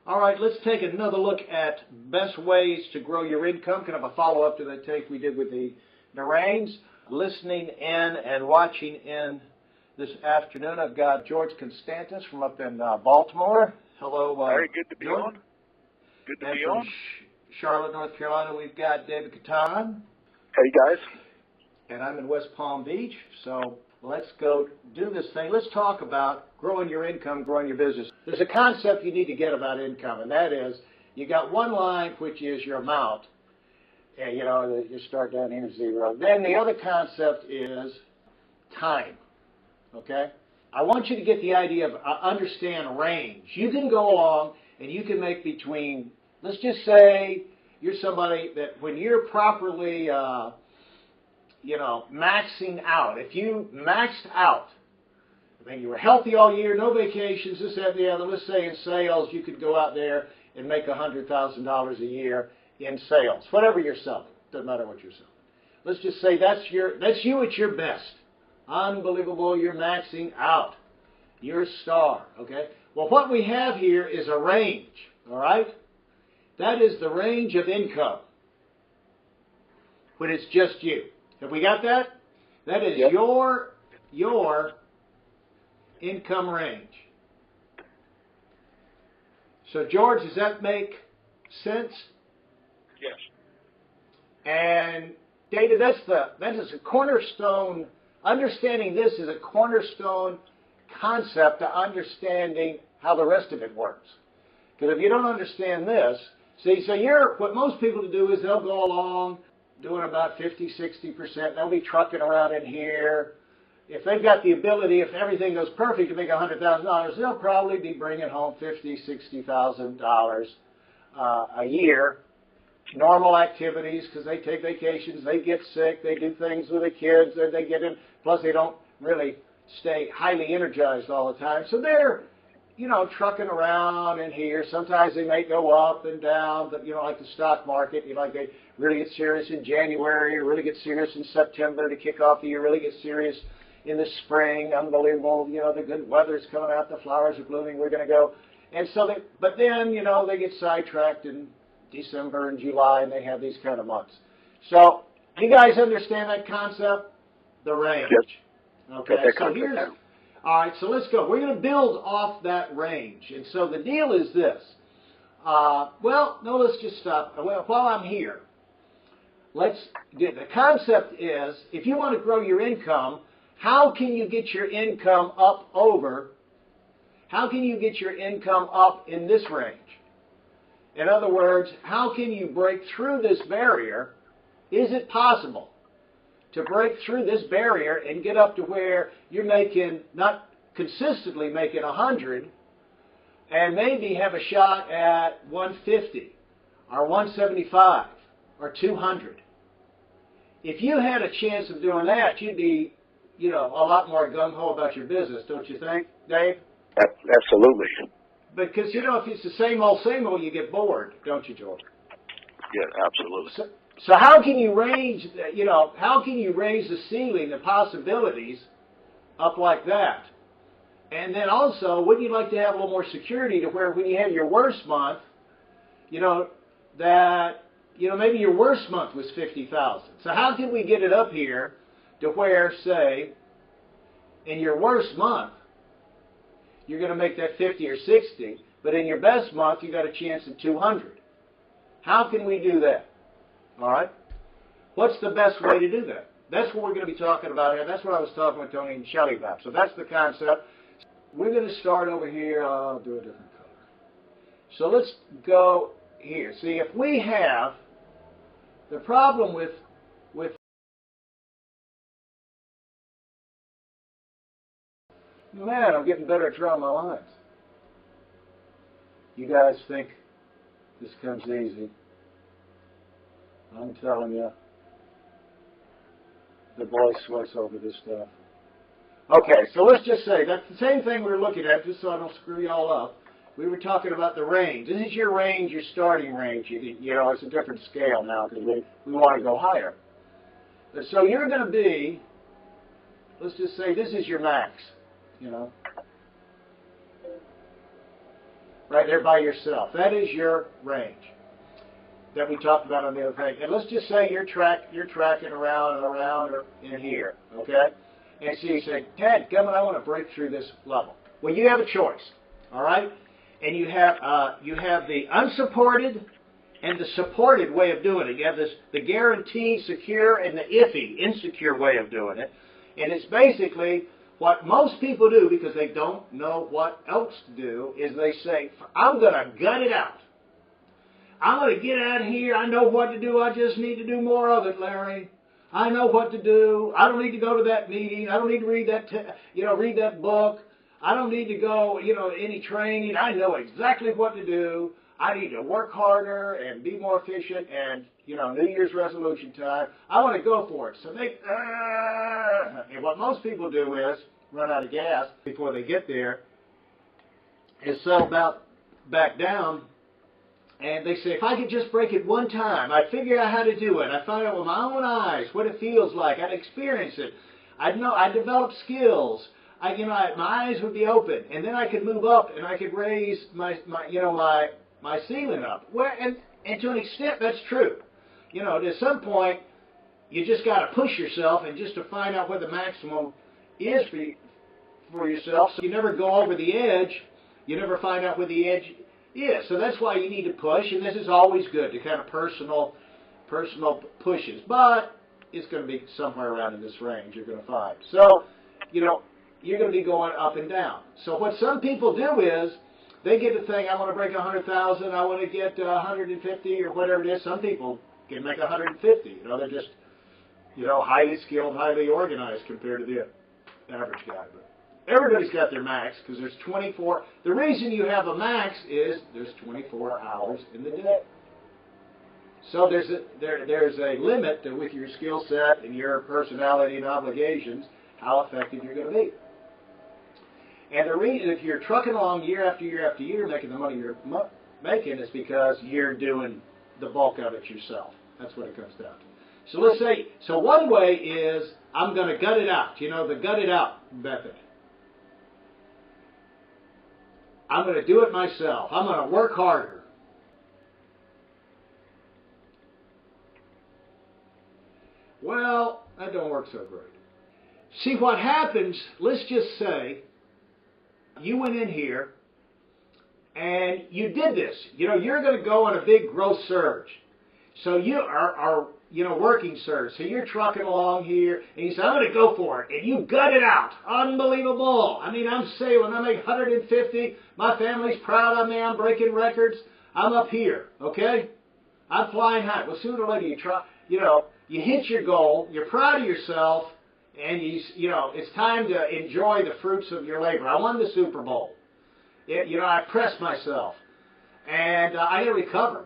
All right, let's take another look at best ways to grow your income. Kind of a follow-up to the tape we did with the Rains. Listening in and watching in this afternoon, I've got George Constantis from up in Baltimore. Hello, Very good to be George. on. Good to And be from on. Charlotte, North Carolina, we've got David Catan. Hey, guys. And I'm in West Palm Beach. So let's go do this thing. Let's talk about growing your income, growing your business. There's a concept you need to get about income, and that is you got one line, which is your amount. And, you know, you start down here, 0. Then the other concept is time, okay? I want you to get the idea of understand range. You can go along and you can make between, let's just say you're somebody that when you're properly, maxing out, if you maxed out, I mean, you were healthy all year, no vacations, this, that, the other, let's say in sales, you could go out there and make $100,000 a year in sales, whatever you're selling. Doesn't matter what you're selling. Let's just say that's you at your best. Unbelievable, you're maxing out. You're a star, okay? Well, what we have here is a range, all right? That is the range of income when it's just you. Have we got that? That is Yep. your income range. So, George, does that make sense? Yes. And David, that is a cornerstone. Understanding this is a cornerstone concept to understanding how the rest of it works. Because if you don't understand this, see, so what most people do is they'll go along doing about 50, 60%. They'll be trucking around in here. If they've got the ability, if everything goes perfect to make $100,000, they'll probably be bringing home $50,000, $60,000 a year. Normal activities, because they take vacations, they get sick, they do things with the kids, they get in. Plus, they don't really stay highly energized all the time. So they're, trucking around in here. Sometimes they may go up and down, but, like the stock market, like they really get serious in January, really get serious in September to kick off the year, really get serious in the spring. Unbelievable, the good weather's coming out, the flowers are blooming, we're going to go. And so but then, they get sidetracked in December and July, and they have these kind of months. So, you guys understand that concept? The range. Yes. Okay, so all right, so let's go. We're going to build off that range. And so the deal is this. Let's just stop. While I'm here, the concept is, if you want to grow your income, how can you get your income up in this range? In other words, how can you break through this barrier? Is it possible to break through this barrier and get up to where you're not consistently making 100 and maybe have a shot at 150 or 175 or 200? If you had a chance of doing that, you'd be, a lot more gung-ho about your business, don't you think, Dave? Absolutely. Because, if it's the same old, you get bored, don't you, George? Yeah, absolutely. So how can you raise the ceiling, the possibilities, up like that? And then also, wouldn't you like to have a little more security to where when you have your worst month, maybe your worst month was 50,000. So how can we get it up here to where, say, in your worst month, you're going to make that 50 or 60, but in your best month, you got a chance at 200. How can we do that? All right? What's the best way to do that? That's what we're going to be talking about here. That's what I was talking with Tony and Shelley about. So that's the concept. We're going to start over here. I'll do a different color. So let's go here. See, if we have the problem with man, I'm getting better at drawing my lines. You guys think this comes easy. I'm telling you, the boy sweats over this stuff. Okay, so let's just say that's the same thing we were looking at, just so I don't screw you all up. We were talking about the range. This is your range, your starting range. It's a different scale now because we want to go higher. So you're going to be, let's just say this is your max. right there by yourself. That is your range that we talked about on the other thing. And let's just say you're tracking around and around or in here, okay? And so you say, dadgummit, I want to break through this level. Well, you have a choice, all right? And you have the unsupported and the supported way of doing it. You have the guaranteed, secure, and the iffy, insecure way of doing it. And it's basically what most people do because they don't know what else to do is they say, I'm going to gut it out. I'm going to get out of here. I know what to do. I just need to do more of it, Larry. I know what to do. I don't need to go to that meeting. I don't need to read that, read that book. I don't need to go, any training. I know exactly what to do. I need to work harder and be more efficient. And New Year's resolution time. I want to go for it. So and what most people do is run out of gas before they get there, is settle back down. And they say, if I could just break it one time, I'd figure out how to do it. I'd find out with my own eyes what it feels like. I'd experience it. I'd develop skills. My eyes would be open, and then I could move up, and I could raise my ceiling up. Well, and to an extent, that's true. At some point, you just got to push yourself, and just to find out what the maximum is for yourself. So you never go over the edge. You never find out where the edge is. So that's why you need to push, and this is always good, to kind of personal pushes. But it's going to be somewhere around in this range you're going to find. So, you're going to be going up and down. So what some people do is they get the thing, I want to break 100,000, I want to get 150 or whatever it is. Some people can make 150. They're just, highly skilled, highly organized compared to the average guy. But everybody's got their max because there's 24. The reason you have a max is there's 24 hours in the day. So there's a limit to, with your skill set and your personality and obligations, how effective you're going to be. And the reason, if you're trucking along year after year after year making the money you're making, is because you're doing the bulk of it yourself. That's what it comes down to. So let's say, one way is I'm going to gut it out. The gut it out method. I'm going to do it myself. I'm going to work harder. Well, that don't work so great. See, what happens, let's just say, you went in here and you did this. You're going to go on a big growth surge. So you are working surge. So you're trucking along here, and you say, I'm going to go for it. And you gut it out. Unbelievable. I'm sailing. I make 150. My family's proud of me. I'm breaking records. I'm up here, okay? I'm flying high. Well, sooner or later you hit your goal. You're proud of yourself. And it's time to enjoy the fruits of your labor. I won the Super Bowl. I pressed myself, and I got to recover.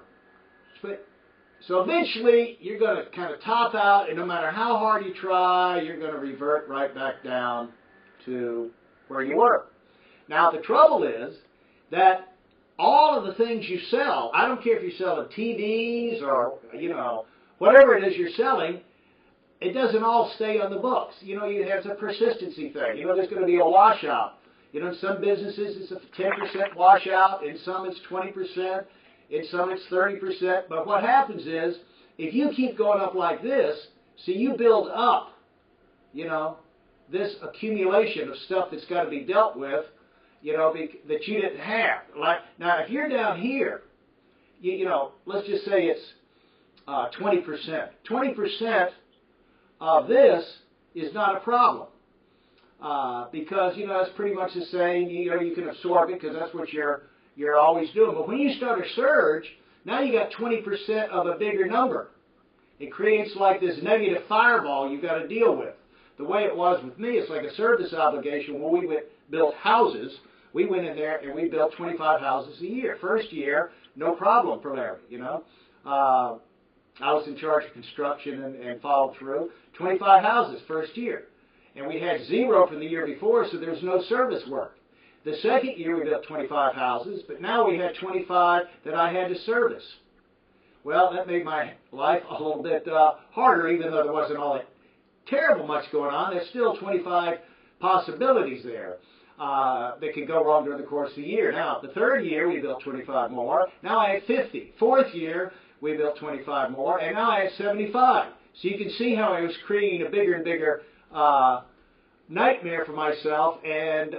So eventually, you're going to kind of top out, and no matter how hard you try, you're going to revert right back down to where you were. Now, the trouble is that all of the things you sell, I don't care if you're selling TVs or whatever it is you're selling. It doesn't all stay on the books. It's a persistency thing. There's going to be a washout. In some businesses, it's a 10% washout. In some, it's 20%. In some, it's 30%. But what happens is, if you keep going up like this, so you build up, this accumulation of stuff that's got to be dealt with, that you didn't have. Now, if you're down here, let's just say it's 20%. 20% of this is not a problem because it's pretty much the same. You can absorb it because that's what you're always doing. But when you start a surge, now you got 20% of a bigger number. It creates like this negative fireball you've got to deal with. The way it was with me, it's like a service obligation. When we built houses, we went in there and we built 25 houses a year. First year, no problem for Larry. I was in charge of construction and followed through. 25 houses first year. And we had 0 from the year before, so there was no service work. The second year we built 25 houses, but now we had 25 that I had to service. Well, that made my life a little bit harder, even though there wasn't all that terrible much going on. There's still 25 possibilities there. that can go wrong during the course of the year. Now, the third year, we built 25 more. Now I have 50. Fourth year, we built 25 more, and now I have 75. So you can see how I was creating a bigger and bigger nightmare for myself, and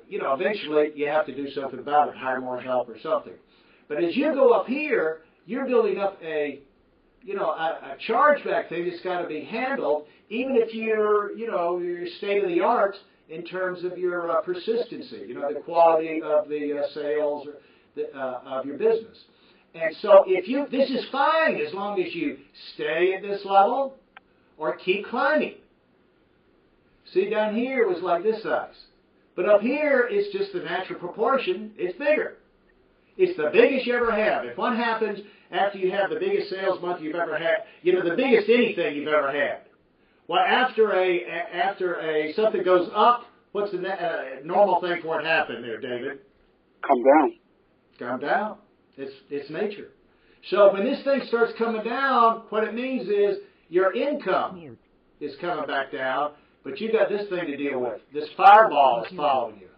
eventually you have to do something about it, hire more help or something. But as you go up here, you're building up a chargeback thing that's got to be handled, even if you're state of the art in terms of your persistency, the quality of the sales or of your business. And so this is fine as long as you stay at this level or keep climbing. See, down here it was like this size. But up here, it's just the natural proportion. It's bigger. It's the biggest you ever have. If one happens after you have the biggest sales month you've ever had, the biggest anything you've ever had. Well, after something goes up, what's the normal thing for it to happen there, David? Come down. Come down. It's nature. So when this thing starts coming down, what it means is your income is coming back down, but you got this thing to deal with. This fireball is following you.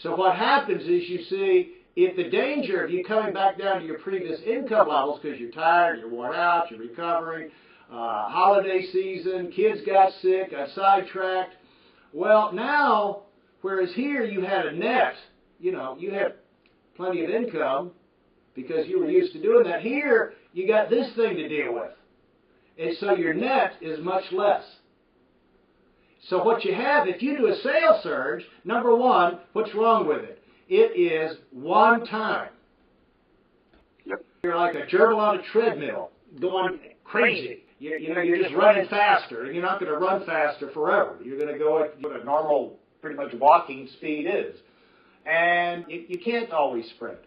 So what happens is you see, if the danger of you coming back down to your previous income levels because you're tired, you're worn out, you're recovering, holiday season, kids got sick, got sidetracked. Well, now, whereas here you had a net, you had plenty of income because you were used to doing that. Here, you got this thing to deal with. And so your net is much less. So what you have, if you do a sales surge, number one, what's wrong with it? It is one time. Yep. You're like a gerbil on a treadmill, going crazy. You're just running faster, and you're not going to run faster forever. You're going to go at what a normal, pretty much walking speed is. And you can't always sprint.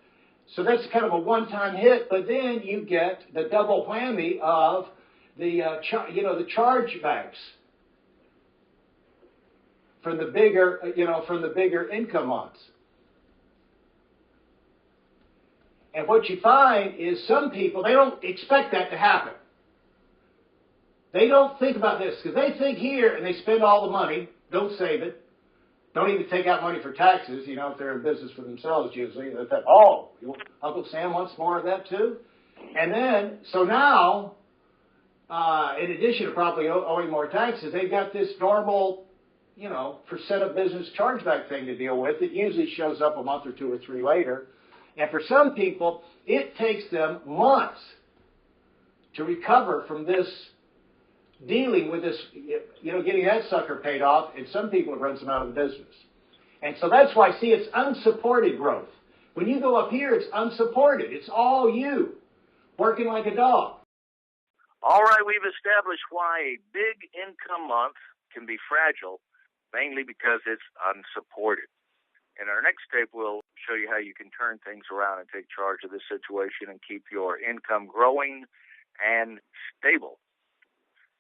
So that's kind of a one-time hit, but then you get the double whammy of the chargebacks from the bigger income months. And what you find is some people, they don't expect that to happen. They don't think about this because they think here and they spend all the money, don't save it, don't even take out money for taxes, if they're in business for themselves usually. They think, Uncle Sam wants more of that too? And then, so now, in addition to probably owing more taxes, they've got this normal, percent of business chargeback thing to deal with. It usually shows up a month or two or three later. And for some people, it takes them months to recover from this, dealing with this, getting that sucker paid off, and some people it runs them out of the business. And so that's why, see, it's unsupported growth. When you go up here, it's unsupported. It's all you, working like a dog. All right, we've established why a big income month can be fragile, mainly because it's unsupported. In our next tape, we'll show you how you can turn things around and take charge of this situation and keep your income growing and stable.